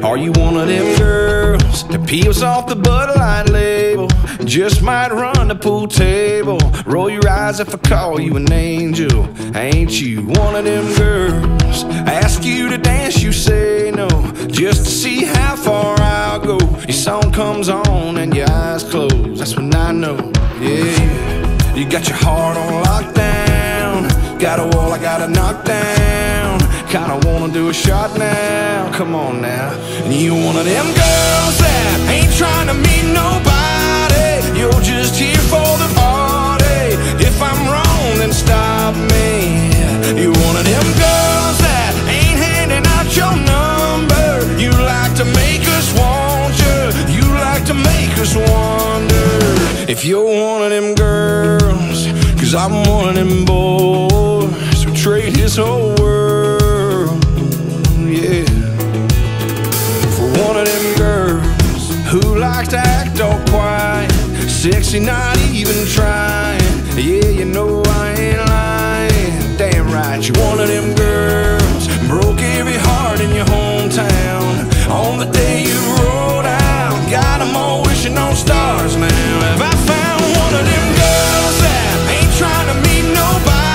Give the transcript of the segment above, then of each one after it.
Are you one of them girls that peels off the Bud Light label? Just might run the pool table. Roll your eyes if I call you an angel. Ain't you one of them girls? Ask you to dance, you say no, just to see how far I'll go. Your song comes on and your eyes close, that's when I know, yeah. You got your heart on lockdown. Got a wall I gotta knock down. Kinda wanna do a shot now, come on now. And you one of them girls that ain't trying to meet nobody. You're just here for the party. If I'm wrong, then stop me. You one of them girls that ain't handing out your number. You like to make us want you. You like to make us wonder if you're one of them girls. Cause I'm one of them boys who trade his whole world, yeah, for one of them girls who like to act all quiet, sexy, not even trying. Yeah, you know I ain't lying. Damn right, you're one of them girls broke every heart in your hometown on the day you rolled out. Got them all wishing on stars now. Have I found one of them girls that ain't trying to meet nobody?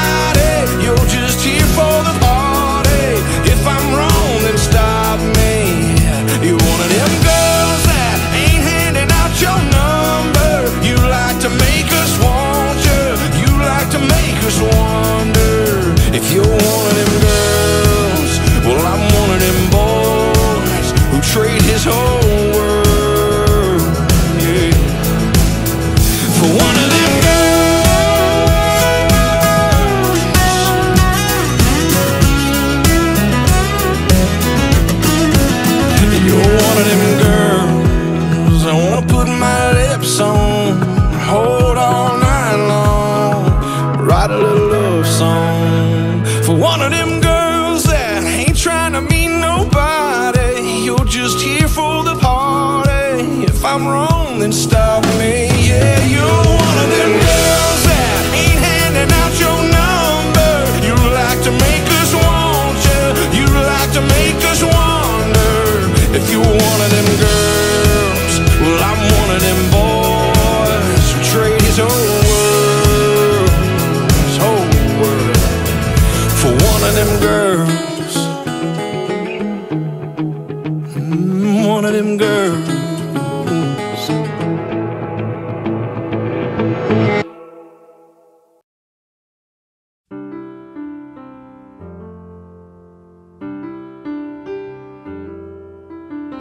You're just here for the party. If I'm wrong, then stop me. You're one of them girls that ain't handing out your number. You like to make us want you. You like to make us wonder if you're one of them girls. Well, I'm one of them boys who trade his whole world, yeah, for one of them girls. You're one of them girls I wanna put my lips on, hold all night long, write a little love song for one of them girls that ain't trying to meet nobody. You're just here for the party. If I'm wrong, then stop me. Yeah, you're one of them girls that ain't handing out your number. You like to make us want you. You like to make us wonder if you're one of them girls. Well, I'm one of them boys who trade his whole world for one of them girls. One of them girls.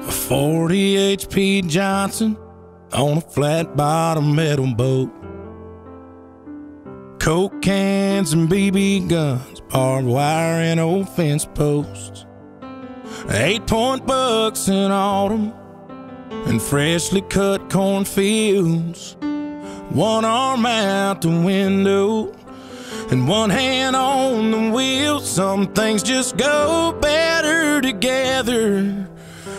A 40 HP Johnson on a flat bottom metal boat. Coke cans and BB guns, barbed wire and old fence posts. 8-point bucks in autumn and freshly cut cornfields. One arm out the window and one hand on the wheel. Some things just go better together,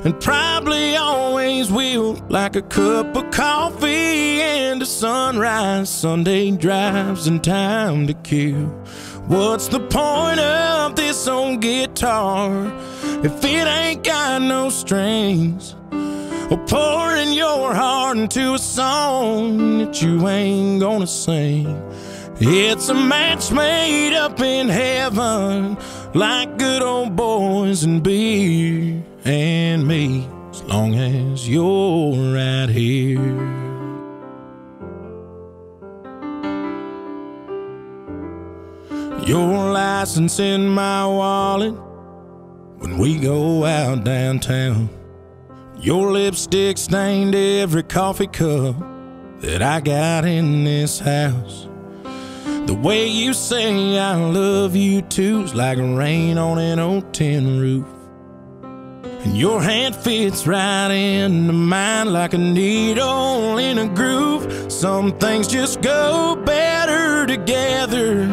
and probably always will, like a cup of coffee and a sunrise, Sunday drives and time to kill. What's the point of this old guitar if it ain't got no strings? Or pouring your heart into a song that you ain't gonna sing. It's a match made up in heaven, like good old boys and beer and me, as long as you're right here. Your license in my wallet when we go out downtown. Your lipstick stained every coffee cup that I got in this house. The way you say I love you too's like rain on an old tin roof. And your hand fits right into mine like a needle in a groove. Some things just go better together,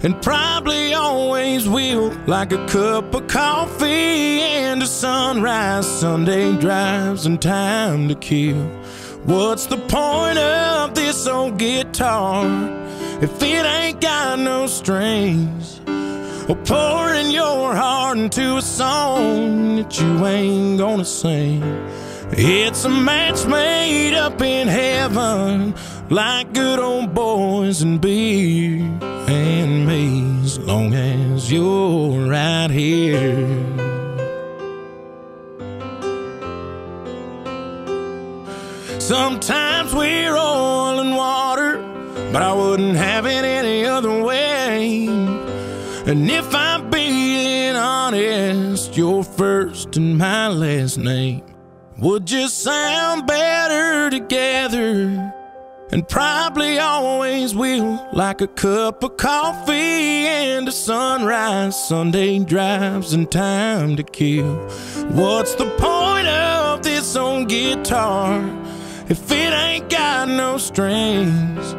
and probably always will, like a cup of coffee and a sunrise, Sunday drives and time to kill. What's the point of this old guitar if it ain't got no strings? or pouring your heart into a song that you ain't gonna sing. It's a match made up in heaven, like good old boys and beer and me, as long as you're right here. Sometimes we're oil and water, but I wouldn't have it any other way. And if I'm being honest, your first and my last name would just sound better together, and probably always will, like a cup of coffee and a sunrise, Sunday drives and time to kill. What's the point of this old guitar if it ain't got no strings,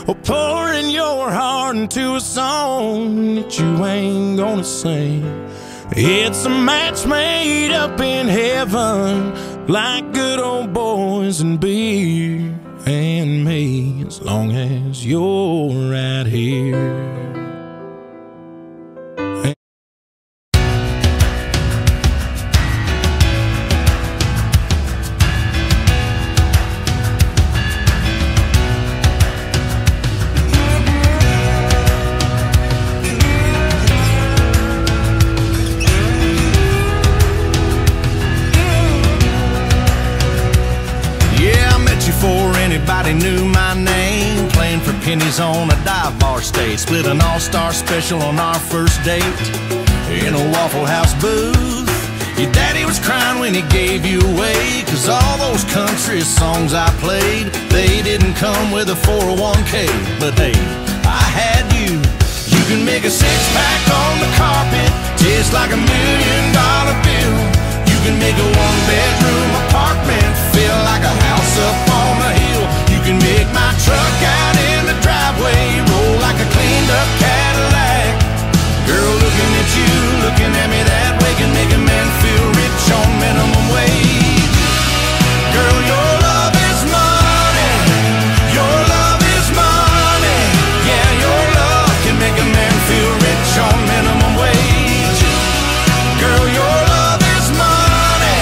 or pouring your heart into a song that you ain't gonna sing? It's a match made up in heaven, like good old boys and beer and me, as long as you're right here. Before anybody knew my name, playing for pennies on a dive bar stage, split an all-star special on our first date in a Waffle House booth. Your daddy was crying when he gave you away, 'cause all those country songs I played, they didn't come with a 401k. But hey, I had you. You can make a six-pack on the carpet taste like $1 million bill. You can make a one-bedroom apartment feel like a house up on the hill. You can make my truck out in the driveway roll like a cleaned-up Cadillac. Girl, looking at you, looking at me that way can make a man feel rich on minimum wage. Girl, your love is money. Your love is money. Yeah, your love can make a man feel rich on minimum wage. Girl, your love is money.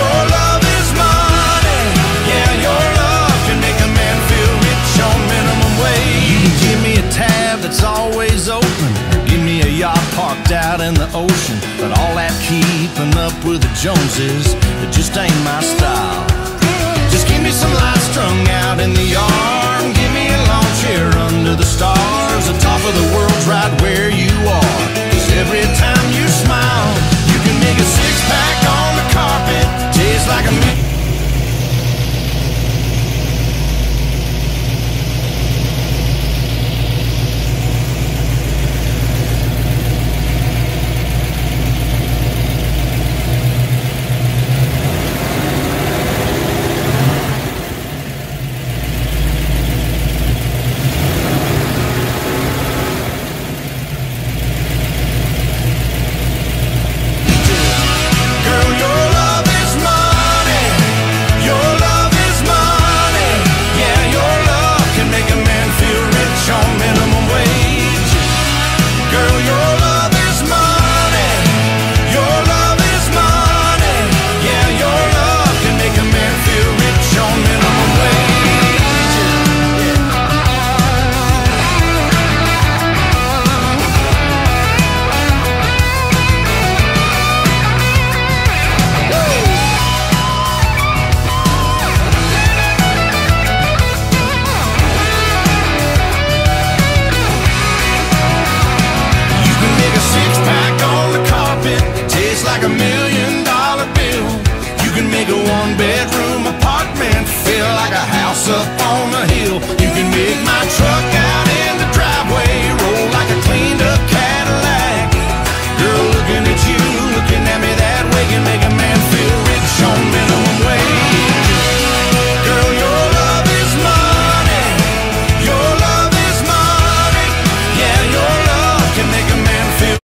Your love is money. Yeah, your love can make a man feel rich on minimum wage. You can give me a tab that's always open, give me a yacht parked out in the ocean, but all that keeping up with the Joneses, it just ain't my style. Just give me some lights strung out in the yard, give me a lawn chair under the stars. The top of the world's right where you are, 'cause every time you smile, you can make a six-pack on the carpet taste like a million. Like a